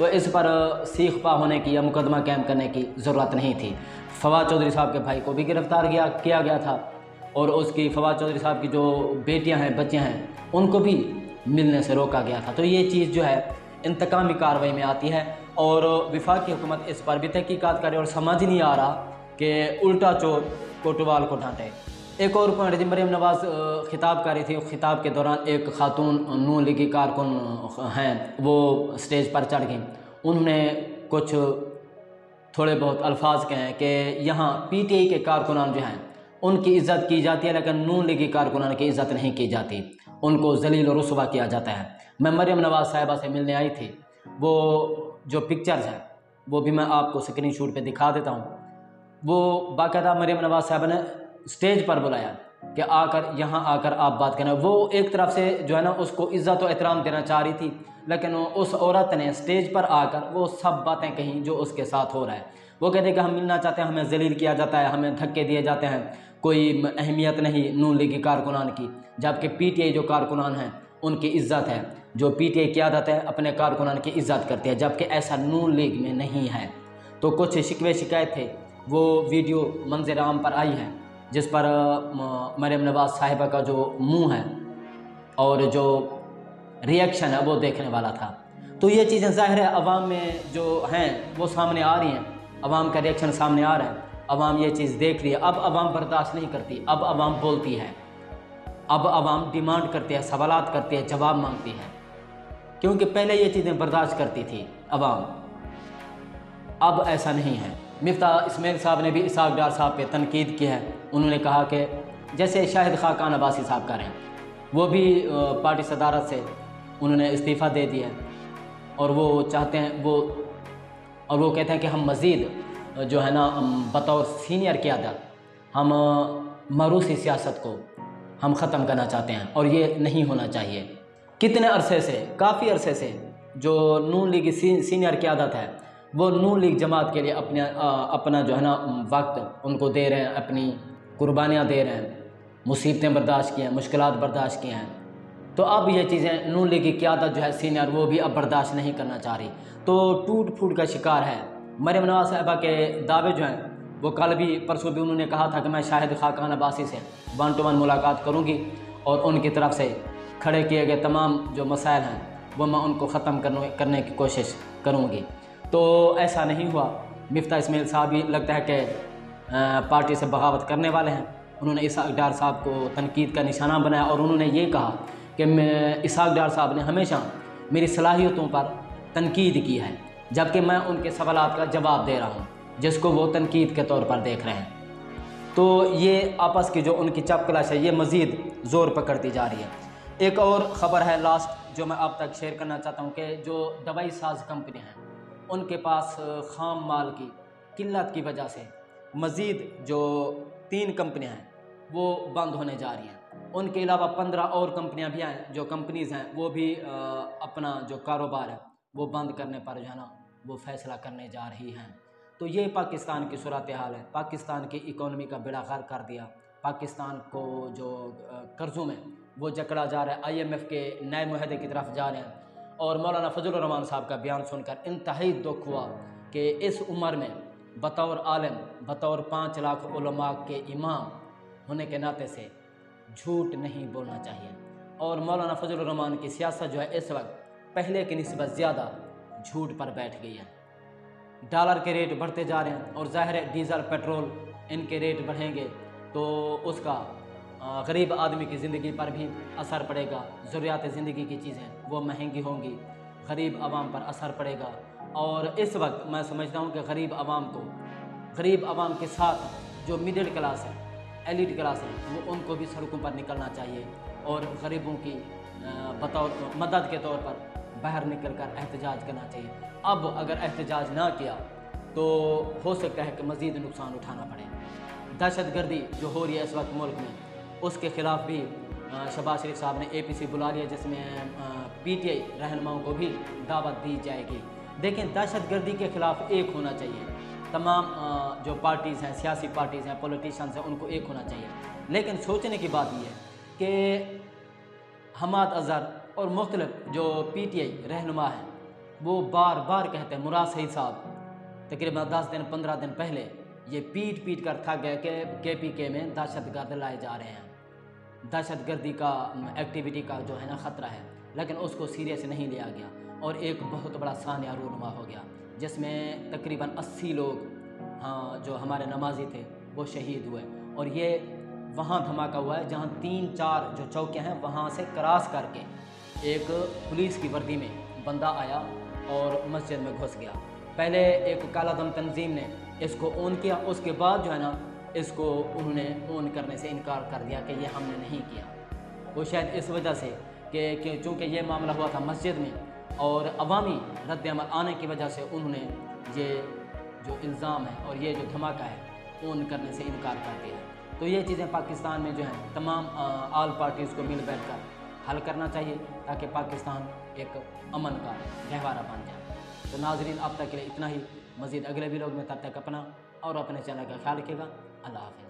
تو اس پر سیخ پا ہونے کی یا مقدمہ قائم کرنے کی ضرورت نہیں تھی۔ فواد چودھری صاحب کے بھائی کو بھی گرفتار کیا گیا تھا، اور اس کی فواد چودھری صاحب کی جو بیٹیاں ہیں، بچے ہیں، ان کو بھی ملنے سے روکا گیا تھا۔ تو یہ چیز جو ہے انتقامی کارروائی میں آتی ہے، اور وفاقی حکومت اس پر بھی تحقیقات کرے، اور سمجھ نہیں آ رہا کہ الٹا چور کوٹوال کو ڈانٹے۔ ایک اور پوائنٹ جی، مریم نواز خطاب کر رہی تھی، خطاب کے دوران ایک خاتون نون لیگی کارکن ہیں، وہ سٹیج پر چڑھ گئیں، انہوں نے کچھ تھوڑے بہت الفاظ کہے ہیں کہ یہاں پی ٹی آئی کے کارکنان جو ہیں ان کی عزت کی جاتی ہے، لیکن نون لیگی کارکنان کی عزت نہیں کی جاتی، ان کو ذلیل و رسوا کیا جاتا ہے۔ میں مریم نواز صاحبہ سے ملنے آئی تھی، وہ جو پکچرز ہیں وہ بھی میں آپ کو سکرین شاٹ پہ دکھا دیتا ہوں۔ وہ باقاعدہ مریم نواز صاحبہ نے سٹیج پر بلایا کہ یہاں آ کر آپ بات کریں۔ وہ ایک طرف سے جو ہے نا اس کو عزت و احترام دینا چاہ رہی تھی، لیکن اس عورت نے سٹیج پر آ کر وہ سب باتیں کہیں جو اس کے ساتھ ہو رہا ہے۔ وہ کہتے ہیں کہ ہم ملنا چاہتے ہیں، ہمیں ذلیل کیا جاتا ہے، ہمیں دھکے دیے جاتے ہیں، کوئی اہمیت نہیں نون لیگی کارکنان کی، جبکہ پی ٹی آئی جو کارکنان ہیں ان کی عزت ہے، جو پی ٹی آئی قیادت ہے اپنے کارکنان کی عزت کرتی ہے، جبکہ ایسا نون لیگ میں نہیں ہے۔ تو کچھ شکوے شکایت تھے، وہ ویڈیو منظر عام پر آئی ہے، جس پر مریم نواز صاحبہ کا جو منہ ہے اور جو ریئیکشن ہے وہ دیکھنے والا تھا۔ تو یہ چیزیں ظاہر ہے عوام میں جو ہیں وہ سامنے آ رہی ہیں، عوام کا ریئیکشن سامنے آ رہا ہے، عوام یہ چیز دیکھ رہی ہے۔ اب عوام برداشت نہیں کرتی، اب عوام بولتی ہے، اب عوام ڈیمانڈ کرتے ہیں، سوالات کرتے ہیں، جواب مانگتی ہے، کیونکہ پہلے یہ چیزیں برداشت کرتی تھی عوام، اب ایسا نہیں ہے۔ مفتاح اسماعیل صاحب نے بھی اسحاق ڈار صاحب پہ تنقید کی ہے، انہوں نے کہا کہ جیسے شاہد خاقان عباسی صاحب کر رہے ہیں، وہ بھی پارٹی صدارت سے انہوں نے استعفیٰ دے دیا ہے، اور وہ چاہتے ہیں وہ کہتے ہیں کہ ہم مزید جو ہے نا بطور سینئر قیادت ہم موروثی سیاست کو ہم ختم کرنا چاہتے ہیں، اور یہ نہیں ہونا چاہیے۔ کتنے عرصے سے، کافی عرصے سے جو نون لیگ سینئر قیادت ہے وہ نون لیگ جماعت کے لیے اپنا جو ہے نا وقت ان کو دے رہے ہیں، اپنی قربانیاں دے رہے ہیں، مصیبتیں برداشت کی ہیں، مشکلات برداشت کی ہیں۔ تو اب یہ چیزیں نون لیگ کی قیادت جو ہے سینئر، وہ بھی اب برداشت نہیں کرنا چاہ رہی، تو ٹوٹ پھوٹ کا شکار ہے۔ مریم نواز صاحبہ کے دعوے جو ہیں وہ کل بھی پرسوں بھی انہوں نے کہا تھا کہ میں شاہد خاقان عباسی سے 1 to 1 ملاقات کروں گی، اور ان کی طرف سے کھڑے کیے گئے تمام جو مسائل ہیں وہ میں ان کو ختم کرنے کی کوشش کروں گی۔ تو ایسا نہیں ہوا۔ مفتاح اسماعیل صاحب بھی لگتا ہے کہ پارٹی سے بغاوت کرنے والے ہیں، انہوں نے اسحاق ڈار صاحب کو تنقید کا نشانہ بنایا، اور انہوں نے یہ کہا کہ اسحاق ڈار صاحب نے ہمیشہ میری صلاحیتوں پر تنقید کی ہے، جبکہ میں ان کے سوالات کا جواب دے رہا ہوں، جس کو وہ تنقید کے طور پر دیکھ رہے ہیں۔ تو یہ آپس کی جو ان کی چپ کلاش ہے یہ مزید زور پکڑتی جا رہی ہے۔ ایک اور خبر ہے لاسٹ جو میں آپ تک شیئر کرنا چاہتا ہوں کہ جو دوائی ساز کمپنی ہیں ان کے پاس خام مال کی قلت کی وجہ سے مزید جو 3 کمپنیاں ہیں وہ بند ہونے جا رہی ہیں۔ ان کے علاوہ 15 اور کمپنیاں بھی ہیں، جو کمپنیز ہیں وہ بھی اپنا جو کاروبار ہے وہ بند کرنے پر جو ہے نا وہ فیصلہ کرنے جا رہی ہیں۔ تو یہ پاکستان کی صورتحال ہے، پاکستان کی اکانومی کا بیڑا غرق کر دیا، پاکستان کو جو قرضوں میں وہ جکڑا جا رہا ہے، IMF کے نئے معاہدے کی طرف جا رہے ہیں۔ اور مولانا فضل الرحمان صاحب کا بیان سن کر انتہائی دکھ ہوا کہ اس عمر میں بطور عالم، بطور 5 لاکھ علماء کے امام ہونے کے ناطے سے جھوٹ نہیں بولنا چاہیے، اور مولانا فضل الرحمان کی سیاست جو ہے اس وقت پہلے کی نسبت زیادہ جھوٹ پر بیٹھ گئی ہے۔ ڈالر کے ریٹ بڑھتے جا رہے ہیں، اور ظاہر ہے ڈیزل پیٹرول ان کے ریٹ بڑھیں گے تو اس کا غریب آدمی کی زندگی پر بھی اثر پڑے گا، ضروریات زندگی کی چیزیں وہ مہنگی ہوں گی، غریب عوام پر اثر پڑے گا۔ اور اس وقت میں سمجھتا ہوں کہ غریب عوام کے ساتھ جو مڈل کلاس ہے، ایلیٹ کلاس ہے، وہ ان کو بھی سڑکوں پر نکلنا چاہیے، اور غریبوں کی بطور مدد کے طور پر باہر نکل کر احتجاج کرنا چاہیے۔ اب اگر احتجاج نہ کیا تو ہو سکتا ہے کہ مزید نقصان اٹھانا پڑے۔ دہشت گردی جو ہو رہی ہے اس وقت ملک میں، اس کے خلاف بھی شہباز شریف صاحب نے APC بلا لیا، جس میں PTI رہنماؤں کو بھی دعوت دی جائے گی۔ دیکھیں دہشت گردی کے خلاف ایک ہونا چاہیے، تمام جو پارٹیز ہیں، سیاسی پارٹیز ہیں، پولیٹیشنز ہیں، ان کو ایک ہونا چاہیے۔ لیکن سوچنے کی بات یہ ہے کہ حماد اظہر اور مختلف جو PTI رہنما ہیں وہ بار بار کہتے ہیں مراد سعید صاحب تقریباً 10 دن 15 دن پہلے یہ پیٹ کر تھک گئے کہ KPK میں دہشت گرد لائے جا رہے ہیں، دہشت گردی کا ایکٹیویٹی کا جو ہے نا خطرہ ہے، لیکن اس کو سیریس نہیں لیا گیا اور ایک بہت بڑا سانحہ رونما ہو گیا جس میں تقریباً 80 لوگ جو ہمارے نمازی تھے وہ شہید ہوئے۔ اور یہ وہاں دھماکہ ہوا ہے جہاں 3-4 جو چوکیاں ہیں وہاں سے کراس کر کے ایک پولیس کی وردی میں بندہ آیا اور مسجد میں گھس گیا۔ پہلے ایک کالا دم تنظیم نے اس کو اون کیا، اس کے بعد جو ہے نا اس کو انہوں نے اون کرنے سے انکار کر دیا کہ یہ ہم نے نہیں کیا۔ وہ شاید اس وجہ سے کہ چونکہ یہ معاملہ ہوا تھا مسجد میں اور عوامی رد عمل آنے کی وجہ سے انہوں نے یہ جو الزام ہے اور یہ جو دھماکہ ہے اون کرنے سے انکار کر دیا۔ تو یہ چیزیں پاکستان میں جو ہیں تمام آل پارٹیز کو مل بیٹھ کر حل کرنا چاہیے تاکہ پاکستان ایک امن کا گہوارہ بن جائے۔ تو ناظرین اب تک کے لیے اتنا ہی، مزید اگلے ویلاگ میں، تب تک اپنا اور اپنے چینل کا خیال رکھیے گا۔ اللہ حافظ۔